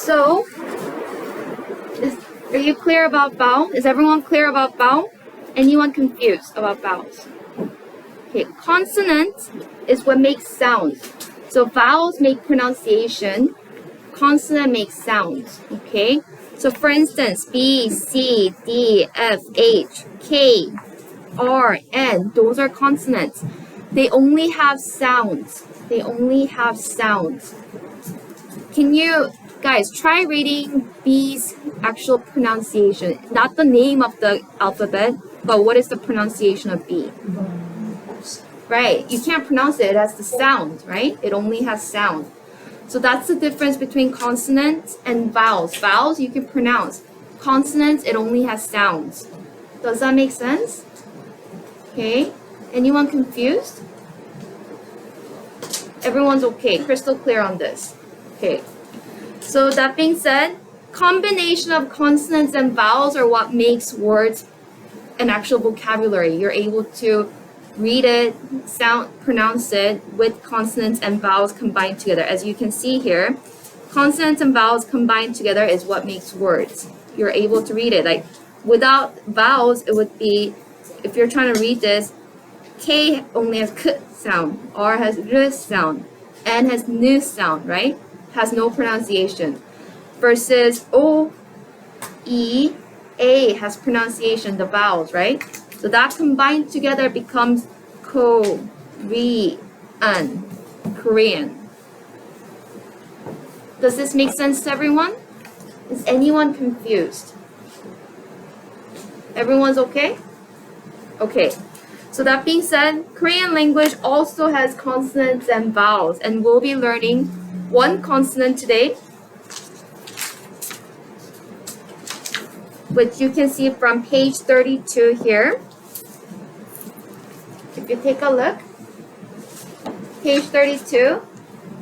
So, are you clear about vowel? Is everyone clear about vowel? Anyone confused about vowels? Okay, consonant is what makes sounds. So vowels make pronunciation, consonant makes sounds, okay? So for instance, B, C, D, F, H, K, R, N, those are consonants. They only have sounds. They only have sounds. Can you guys try reading B's actual pronunciation? Not the name of the alphabet, but what is the pronunciation of B? Right, you can't pronounce it. It has the sound, right? It only has sound. So that's the difference between consonants and vowels. Vowels you can pronounce. Consonants, it only has sounds. Does that make sense? Okay. Anyone confused? Everyone's okay. Crystal clear on this. Okay. So that being said, combination of consonants and vowels are what makes words an actual vocabulary. You're able to read it, pronounce it with consonants and vowels combined together. As you can see here, consonants and vowels combined together is what makes words. You're able to read it. Like without vowels, it would be, if you're trying to read this, K only has K sound, R has R sound, N has N sound, right? Has no pronunciation. Versus O, E, A has pronunciation, the vowels, right? So that combined together becomes Korean. Korean. Does this make sense to everyone? Is anyone confused? Everyone's okay? Okay. So that being said, Korean language also has consonants and vowels, and we'll be learning one consonant today, which you can see from page 32 here. If you take a look, page 32,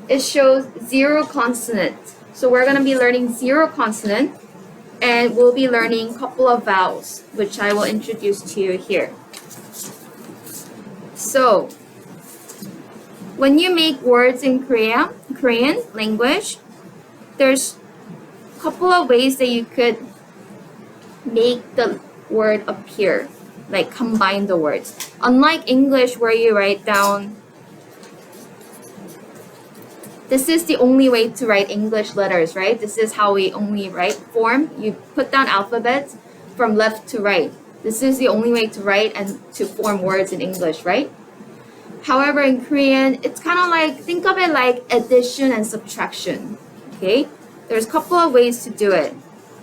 it shows zero consonant. So we're going to be learning zero consonant, and we'll be learning a couple of vowels, which I will introduce to you here. So, when you make words in Korean language, there's a couple of ways that you could make the word appear, like combine the words. Unlike English where you write down, this is the only way to write English letters, right? This is how we only write form. You put down alphabets from left to right. This is the only way to write and to form words in English, right? However, in Korean, it's kind of like, think of it like addition and subtraction, okay? There's a couple of ways to do it.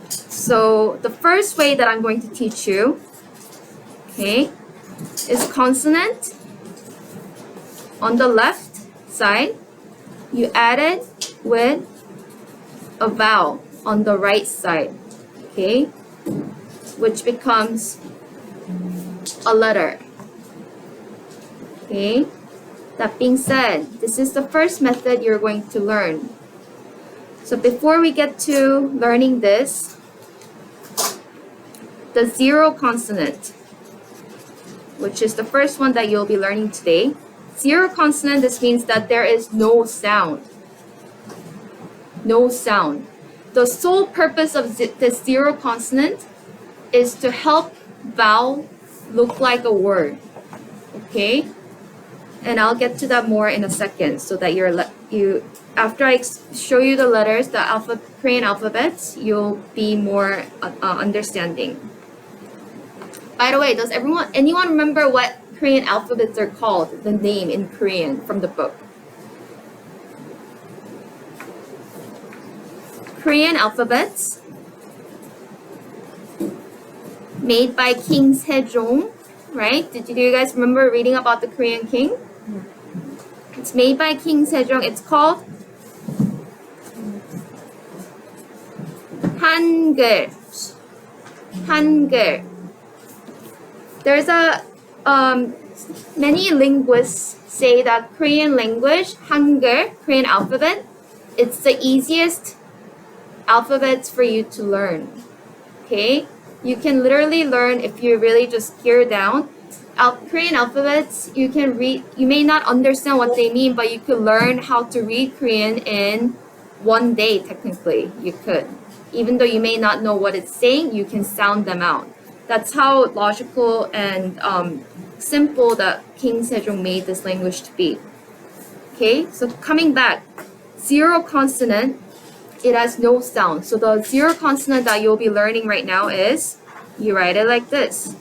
So the first way that I'm going to teach you, okay, is consonant. On the left side, you add it with a vowel on the right side, okay, which becomes a letter. Okay, that being said, this is the first method you're going to learn. So before we get to learning this, the zero consonant, which is the first one that you'll be learning today. Zero consonant, this means that there is no sound. No sound. The sole purpose of the zero consonant is to help vowel look like a word. Okay? And I'll get to that more in a second, so that after I show you the letters, the Korean alphabets, you'll be more understanding. By the way, does anyone remember what Korean alphabets are called? The name in Korean from the book. Korean alphabets made by King Sejong, right? Do you guys remember reading about the Korean king? It's made by King Sejong. It's called Hangul. Hangul. There's many linguists say that Korean language, Hangul, Korean alphabet, it's the easiest alphabets for you to learn. Okay? You can literally learn if you really just hear down. Korean alphabets, you can read, you may not understand what they mean, but you can learn how to read Korean in one day, technically, you could. Even though you may not know what it's saying, you can sound them out. That's how logical and simple that King Sejong made this language to be. Okay, so coming back, zero consonant, it has no sound. So the zero consonant that you'll be learning right now is, you write it like this.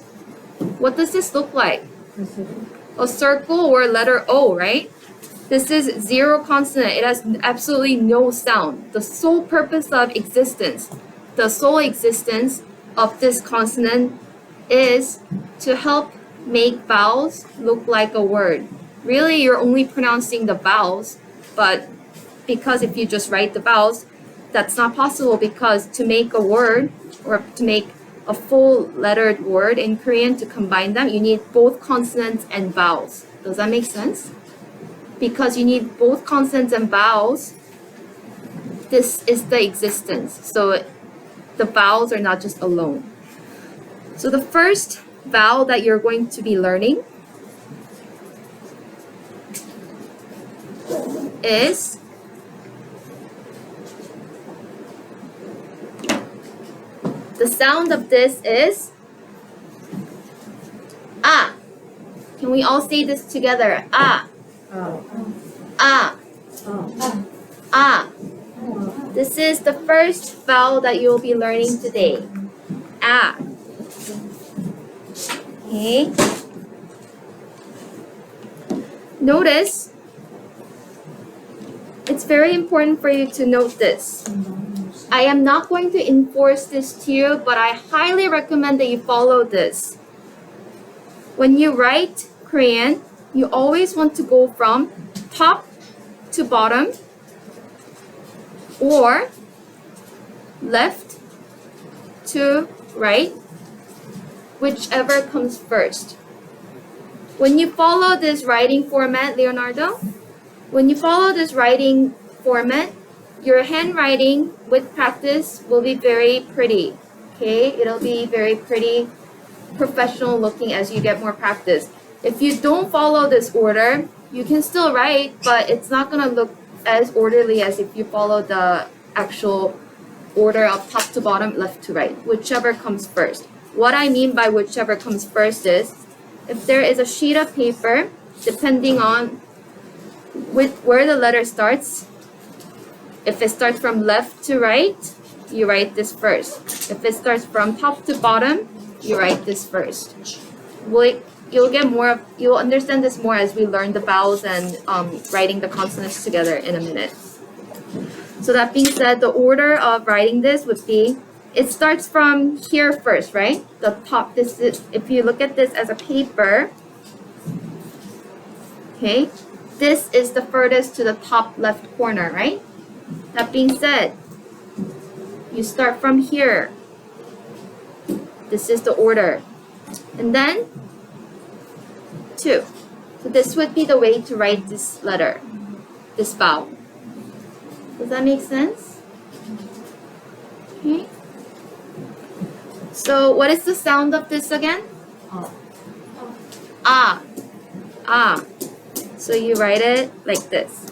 What does this look like? A circle or letter O, right? This is zero consonant. It has absolutely no sound. The sole purpose of existence, the sole existence of this consonant is to help make vowels look like a word. Really, you're only pronouncing the vowels, but because if you just write the vowels, that's not possible, because to make a word or to make a full lettered word in Korean, to combine them, you need both consonants and vowels. Does that make sense? Because you need both consonants and vowels, this is the existence. So the vowels are not just alone. So the first vowel that you're going to be learning is the sound of this is ah. Can we all say this together? Ah. Ah. Ah. This is the first vowel that you'll be learning today. Ah. Okay. Notice, it's very important for you to note this. I am not going to enforce this to you, but I highly recommend that you follow this. When you write Korean, you always want to go from top to bottom or left to right, whichever comes first. When you follow this writing format, Leonardo, when you follow this writing format, your handwriting with practice will be very pretty. Okay, it'll be very pretty, professional looking as you get more practice. If you don't follow this order, you can still write, but it's not gonna look as orderly as if you follow the actual order of top to bottom, left to right, whichever comes first. What I mean by whichever comes first is, if there is a sheet of paper, depending on where the letter starts, if it starts from left to right, you write this first. If it starts from top to bottom, you write this first. You'll understand this more as we learn the vowels and writing the consonants together in a minute. So that being said, the order of writing this would be, it starts from here first, right? The top, this is, if you look at this as a paper, okay, this is the furthest to the top left corner, right? That being said, you start from here. This is the order. And then 2. So this would be the way to write this letter, this vowel. Does that make sense? Okay. So what is the sound of this again? Ah. Ah. So you write it like this.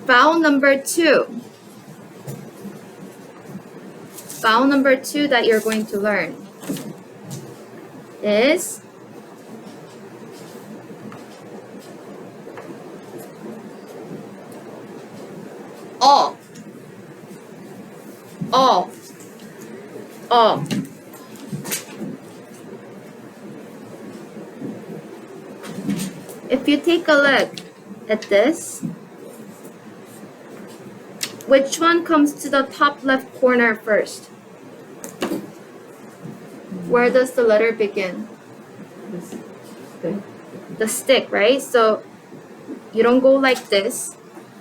Vowel number 2. Vowel number 2 that you're going to learn is O. O. O. If you take a look at this, which one comes to the top left corner first? Where does the letter begin? The stick, right? So you don't go like this.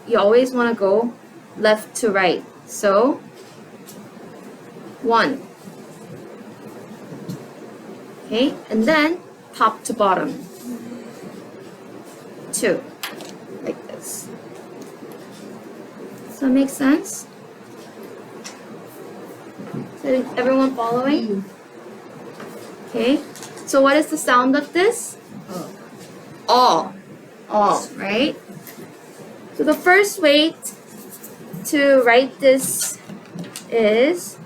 You always want to go left to right. So 1. Okay, and then top to bottom. 2. Like this. Does that make sense? Is everyone following? Okay. So what is the sound of this? Oh. Oh, right? So the first way to write this is,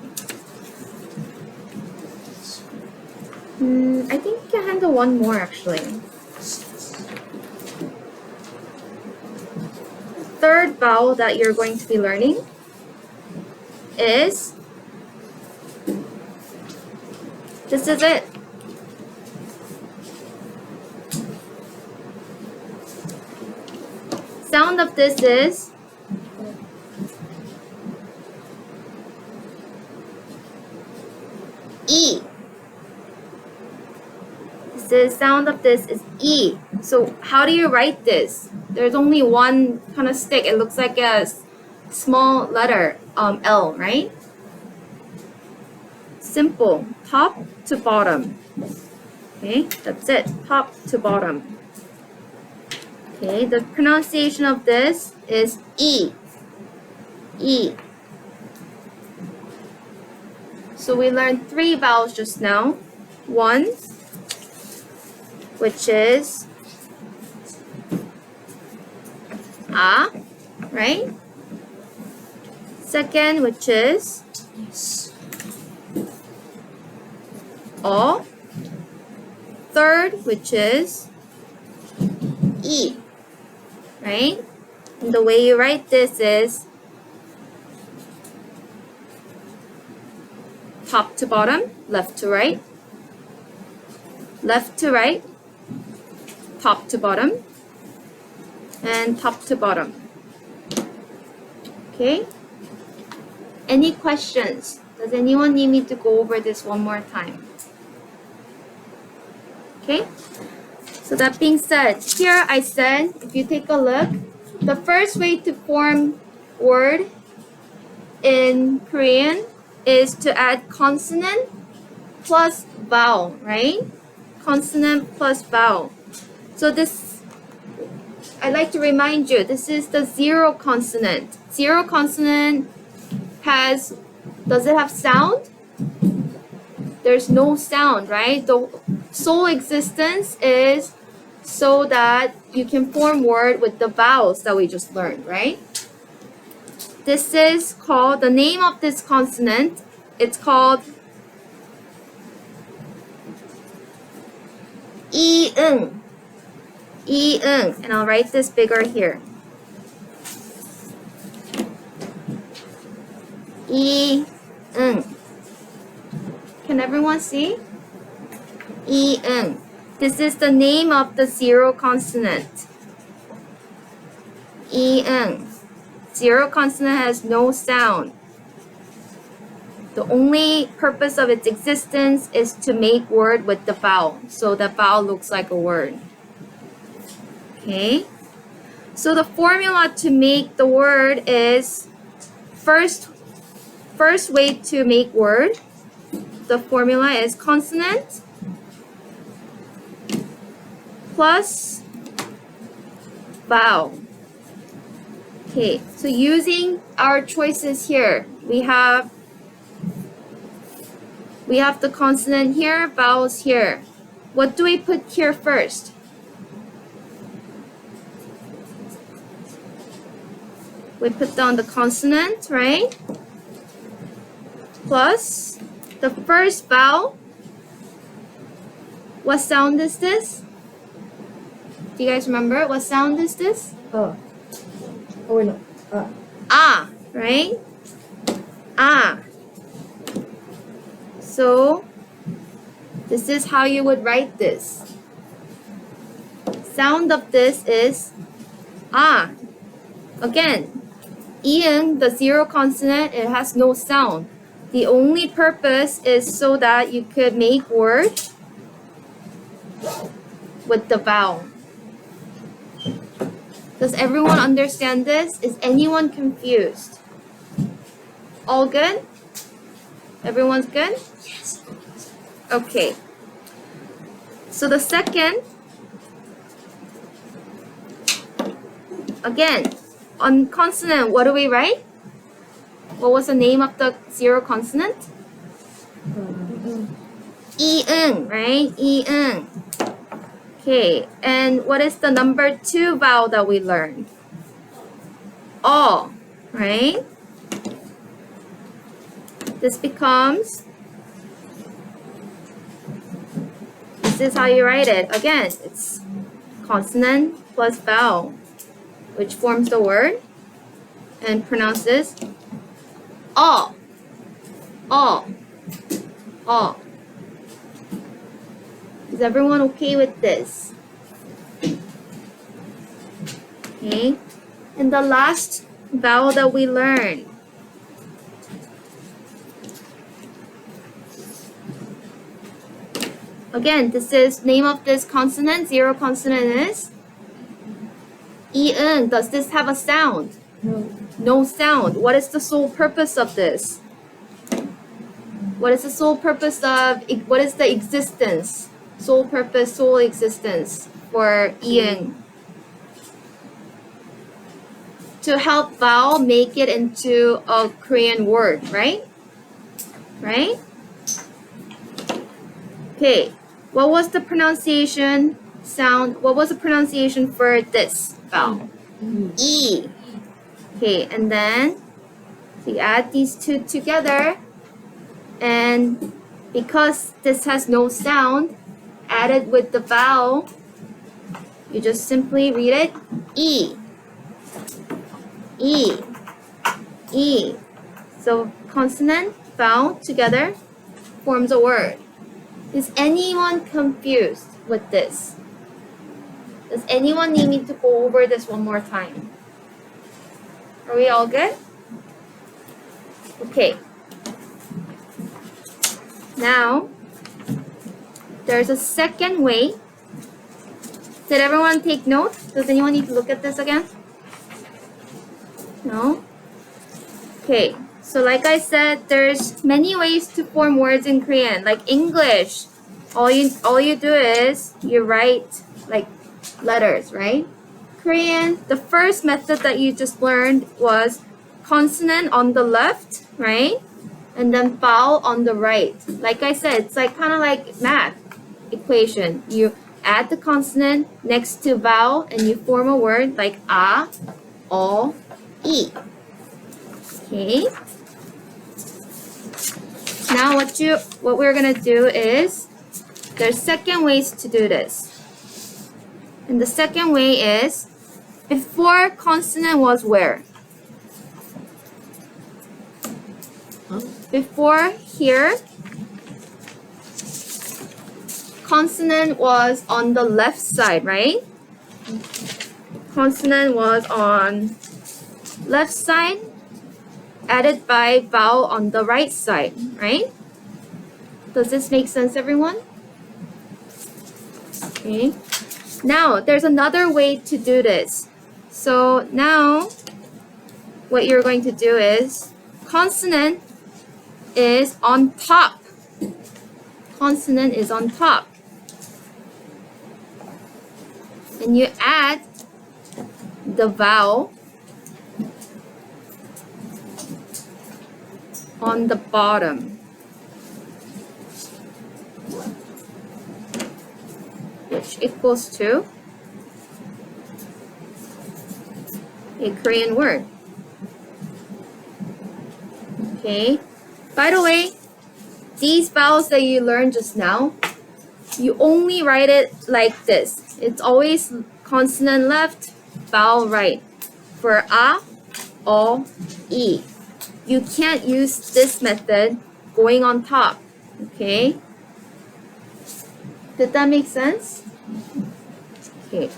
I think you can handle one more actually. Third vowel that you're going to be learning is, this is it. Sound of this is E. The sound of this is E. So how do you write this? There's only one kind of stick. It looks like a small letter, L, right? Simple, top to bottom. Okay, that's it, top to bottom. Okay, the pronunciation of this is E. E. So we learned 3 vowels just now. One, which is A, right? Second, which is O. Third, which is E, right? And the way you write this is top to bottom, left to right, left to right, top to bottom, and top to bottom. Okay? Any questions? Does anyone need me to go over this one more time? Okay? So that being said, here I said, if you take a look, the first way to form word in Korean is to add consonant plus vowel, right? Consonant plus vowel. So this, I'd like to remind you, this is the zero consonant. Zero consonant has, does it have sound? There's no sound, right? The sole existence is so that you can form word with the vowels that we just learned, right? This is called, the name of this consonant, it's called yee-eung. Yee-eung. And I'll write this bigger here. Yee-eung. Can everyone see? Yee-eung. This is the name of the zero consonant. Yee-eung. Zero consonant has no sound. The only purpose of its existence is to make word with the vowel. So the vowel looks like a word. Okay? So the formula to make the word is, first way to make word, the formula is consonant plus vowel. Okay, so using our choices here, we have the consonant here, vowels here. What do we put here first? We put down the consonant, right? Plus the first vowel. What sound is this? Do you guys remember? What sound is this? Oh no. Ah, right? Ah. So this is how you would write this. Sound of this is ah. Again, yee-eung, the zero consonant, it has no sound. The only purpose is so that you could make word with the vowel. Does everyone understand this? Is anyone confused? All good? Everyone's good? Yes. Okay. So the second, again, on consonant, what do we write? What was the name of the zero consonant? Yee-eung, right? Yee-eung. Okay, and what is the number 2 vowel that we learned? O, right? this becomes, this is how you write it. Again, it's consonant plus vowel, which forms the word and pronounces all. Is everyone okay with this? Okay. And the last vowel that we learned. Again, this is name of this consonant. Zero consonant is yee-eung. Does this have a sound? No. No sound. What is the sole purpose of this? What is the sole purpose of, what is the existence? Sole purpose, sole existence for yee-eung. To help vowel make it into a Korean word, right? Right? Okay. What was the pronunciation sound? What was the pronunciation for this vowel? E. Okay, and then so you add these two together, and because this has no sound, added with the vowel, you just simply read it E. E. E. So consonant, vowel together forms a word. Is anyone confused with this? Does anyone need me to go over this one more time? Are we all good? Okay. Now, there's a second way. Did everyone take notes? Does anyone need to look at this again? No? Okay. So like I said, there's many ways to form words in Korean. Like English, all you do is you write like letters, right? Korean, the first method that you just learned was consonant on the left, right? And then vowel on the right. Like I said, it's like kind of like math equation. You add the consonant next to vowel and you form a word like a, o, e. Okay. Now what we're gonna do is there's second ways to do this. And the second way is before consonant was where? Before here, consonant was on the left side, right? Consonant was on left side, added by vowel on the right side, right? Does this make sense, everyone? Okay. Now, there's another way to do this. So now, what you're going to do is, consonant is on top. Consonant is on top. And you add the vowel on the bottom, which equals to a Korean word. Okay. By the way, these vowels that you learned just now, you only write it like this. It's always consonant left, vowel right. For a, o, e. You can't use this method going on top. Okay? Did that make sense? Okay.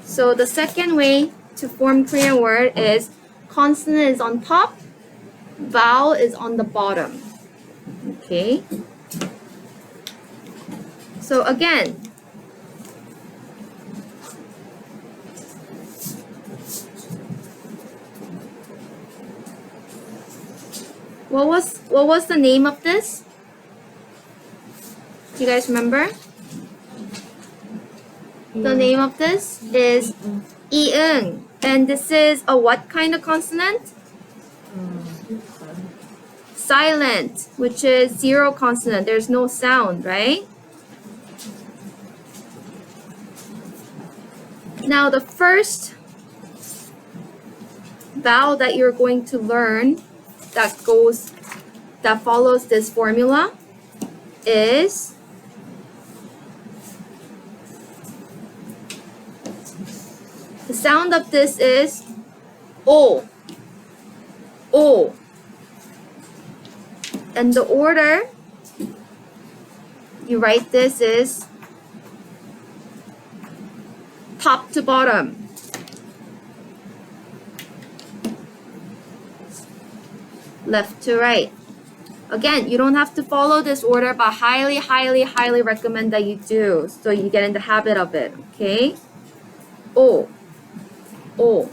So the second way to form Korean word is consonant is on top, vowel is on the bottom. Okay? So again, what was the name of this? Do you guys remember? The name of this is yee-eung. And this is a what kind of consonant? Silent, which is zero consonant. There's no sound, right? Now the first vowel that you're going to learn that goes that follows this formula is the sound of this is O. O. And the order you write this is top to bottom. Left to right. Again, you don't have to follow this order, but highly recommend that you do so you get in the habit of it, okay? O. O.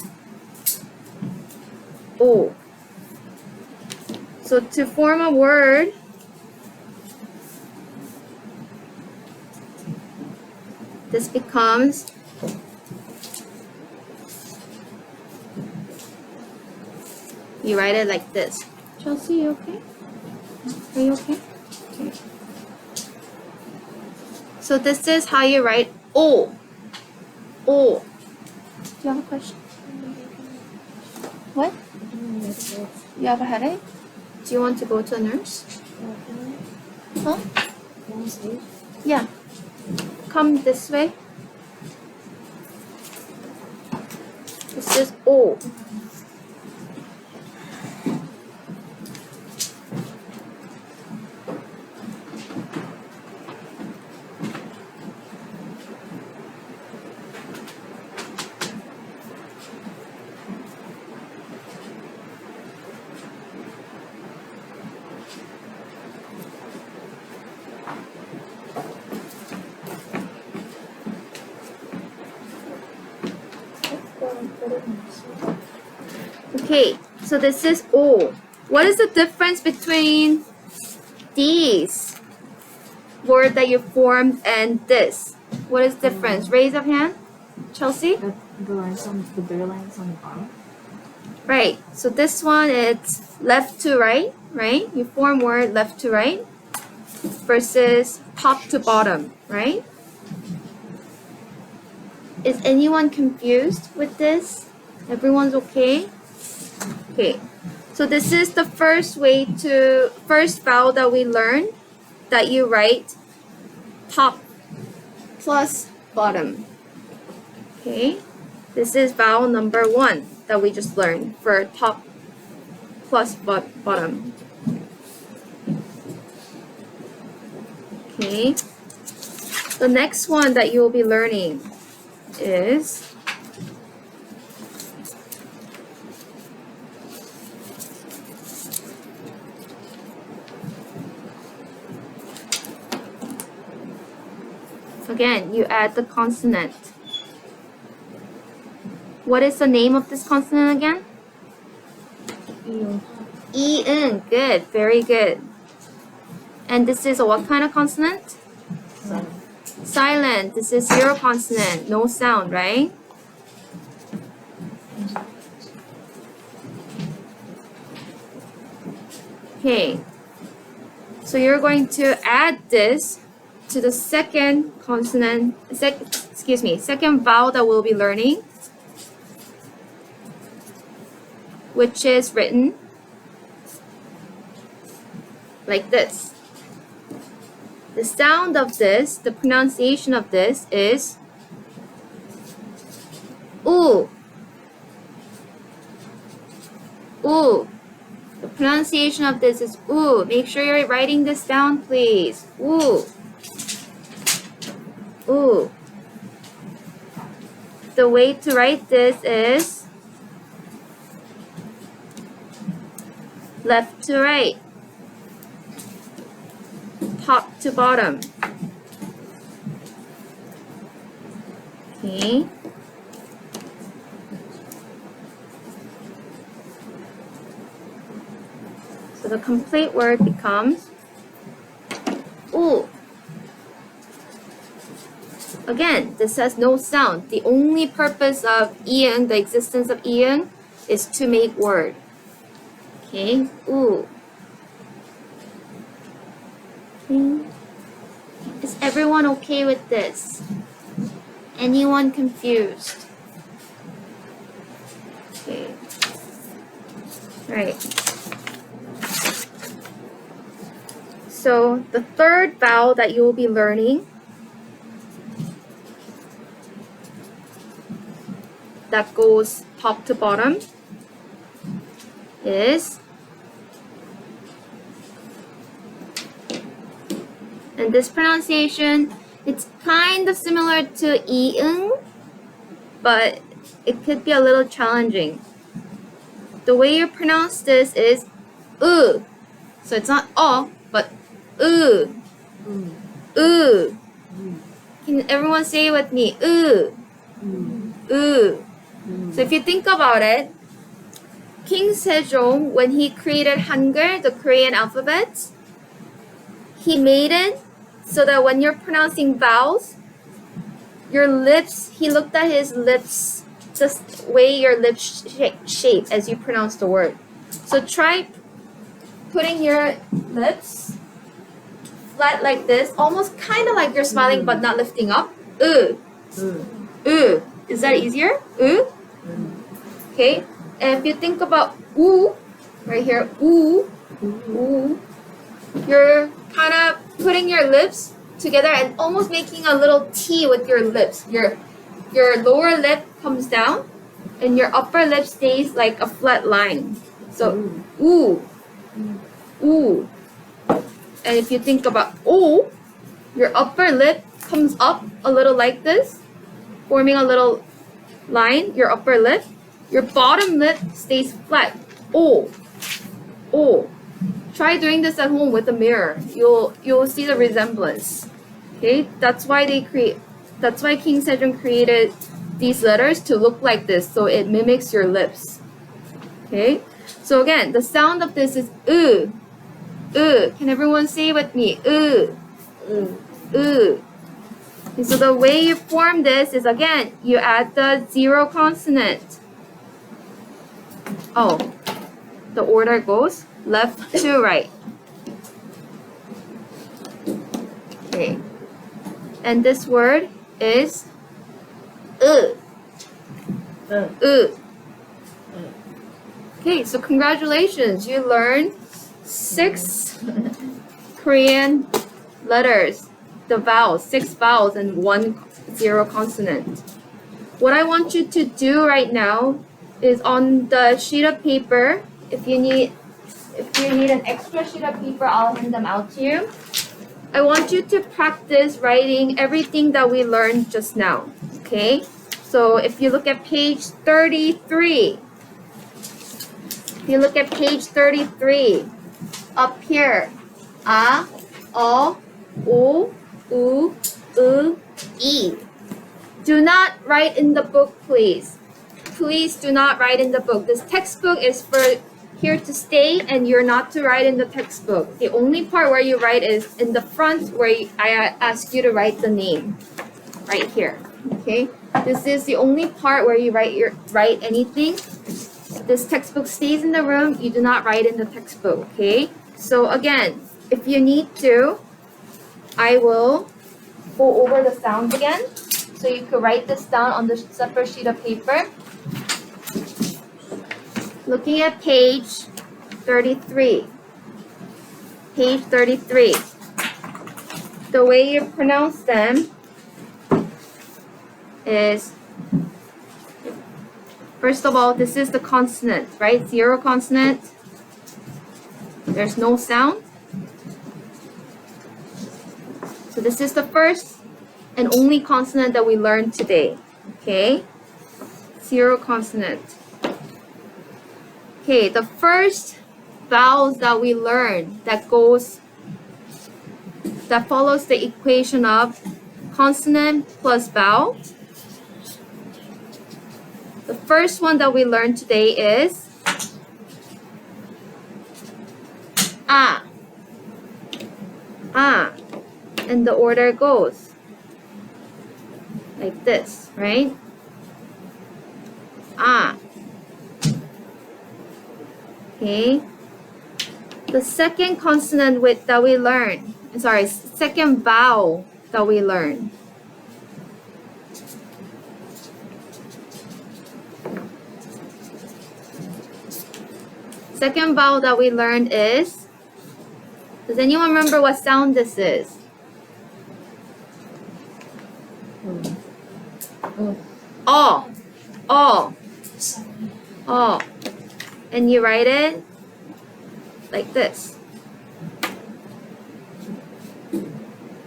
O. So to form a word, this becomes you write it like this. Chelsea, you okay? Are you okay? Okay. So this is how you write O. O. Do you have a question? What? You have a headache? Do you want to go to a nurse? Huh? Yeah. Come this way. This is O. Okay, so this is O. What is the difference between these word that you formed and this? What is the difference? Raise up hand. Chelsea? The lines on the bigger lines on the bottom. Right. So this one it's left to right, right? You form word left to right versus top to bottom, right? Is anyone confused with this? Everyone's okay? Okay. So this is the first vowel that we learned, that you write top plus bottom. Okay. This is vowel number 1 that we just learned for top plus bottom. Okay. The next one that you will be learning is again, you add the consonant. What is the name of this consonant again? Yee-eung. Yee-eung. Good. Very good. And this is a what kind of consonant? Silent. Silent. This is zero consonant. No sound, right? Okay. So you're going to add this to the second consonant, second vowel that we'll be learning, which is written like this. The sound of this, the pronunciation of this is ooh. Ooh. The pronunciation of this is ooh. Make sure you're writing this down, please. Ooh. Ooh. The way to write this is left to right, top to bottom. Okay. So the complete word becomes ooh. Again, this has no sound. The only purpose of yee-eung, the existence of yee-eung, is to make word. Okay, ooh. Okay. Is everyone okay with this? Anyone confused? Okay. Right. So the third vowel that you will be learning that goes top to bottom is, and this pronunciation, it's kind of similar to yee-eung, but it could be a little challenging. The way you pronounce this is so it's not but Can everyone say it with me? So if you think about it, King Sejong, when he created Hangul, the Korean alphabet, he made it so that when you're pronouncing vowels, your lips, he looked at his lips, just way your lips shape as you pronounce the word. So try putting your lips flat like this, almost kind of like you're smiling but not lifting up. Is that easier? Okay. And if you think about right here, you're kind of putting your lips together and almost making a little T with your lips. Your lower lip comes down and your upper lip stays like a flat line. So and if you think about your upper lip comes up a little like this, forming a little line, your upper lip. Your bottom lip stays flat. Try doing this at home with a mirror. You'll see the resemblance. Okay, that's why King Sejong created these letters to look like this, so it mimics your lips. Okay, so again, the sound of this is Can everyone say it with me? And so the way you form this is, again, you add the zero consonant. The order goes left to right. Okay. And this word is Okay, so congratulations. You learned 6 Korean letters, the vowels, 6 vowels and 1 zero consonant. What I want you to do right now is on the sheet of paper, if you need an extra sheet of paper, I'll hand them out to you. I want you to practice writing everything that we learned just now, okay? So if you look at page 33, up here, E. Do not write in the book, please. Please do not write in the book. This textbook is for here to stay, and you're not to write in the textbook. The only part where you write is in the front, where I ask you to write the name, right here. Okay, this is the only part where you write anything. This textbook stays in the room. You do not write in the textbook. Okay. So again, if you need to, I will go over the sounds again, so you could write this down on the separate sheet of paper. Looking at page 33. Page 33. The way you pronounce them is, first of all, this is the consonant, right? Zero consonant. There's no sound. So this is the first and only consonant that we learned today. Okay? Zero consonant. Okay, the first vowels that we learned that follows the equation of consonant plus vowel. The first one that we learned today is and the order goes like this, right? Okay. The second consonant that we learned, second vowel that we learned. Second vowel that we learned is Does anyone remember what sound this is? Oh. Oh. Oh. And you write it like this.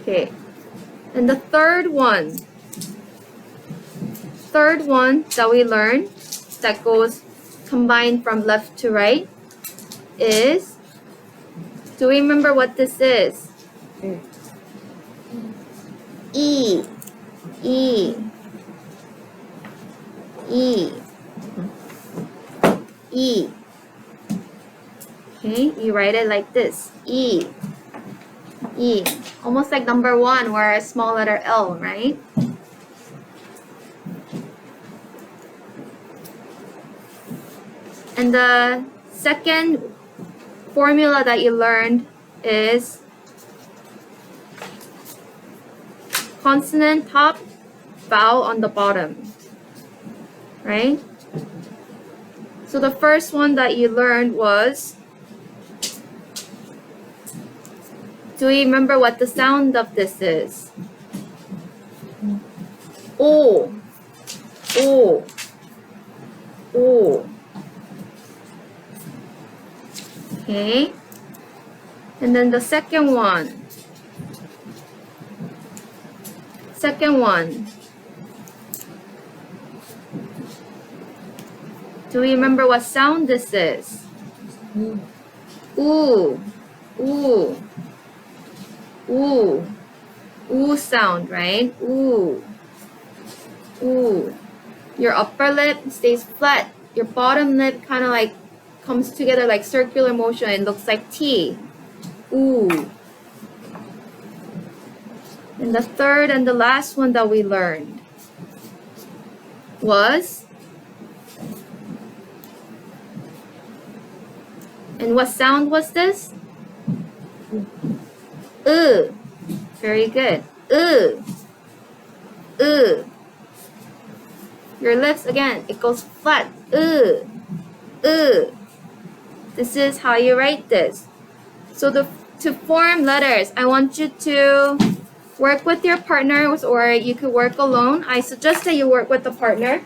Okay. And the third one that we learned that goes combined from left to right is, do we remember what this is? E. E. E. E. Okay, you write it like this. E. E. Almost like number 1 where a small letter L, right? And the second formula that you learned is consonant top, vowel on the bottom, right? So the first one that you learned was, do you remember what the sound of this is? O. O. O. Okay. And then the second one. Do we remember what sound this is? Ooh. Ooh. Ooh. Ooh sound, right? Ooh. Ooh. Your upper lip stays flat. Your bottom lip kind of like comes together like circular motion. It looks like T. Ooh. And the third and the last one that we learned was, and what sound was this? Very good. Your lips again, it goes flat. This is how you write this. So to form letters, I want you to work with your partners, or you could work alone. I suggest that you work with a partner.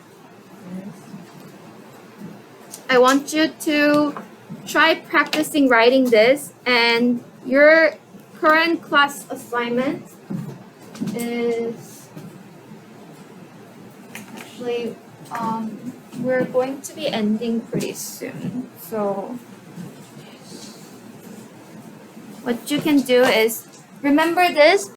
I want you to try practicing writing this, and your current class assignment is actually we're going to be ending pretty soon. So what you can do is remember this.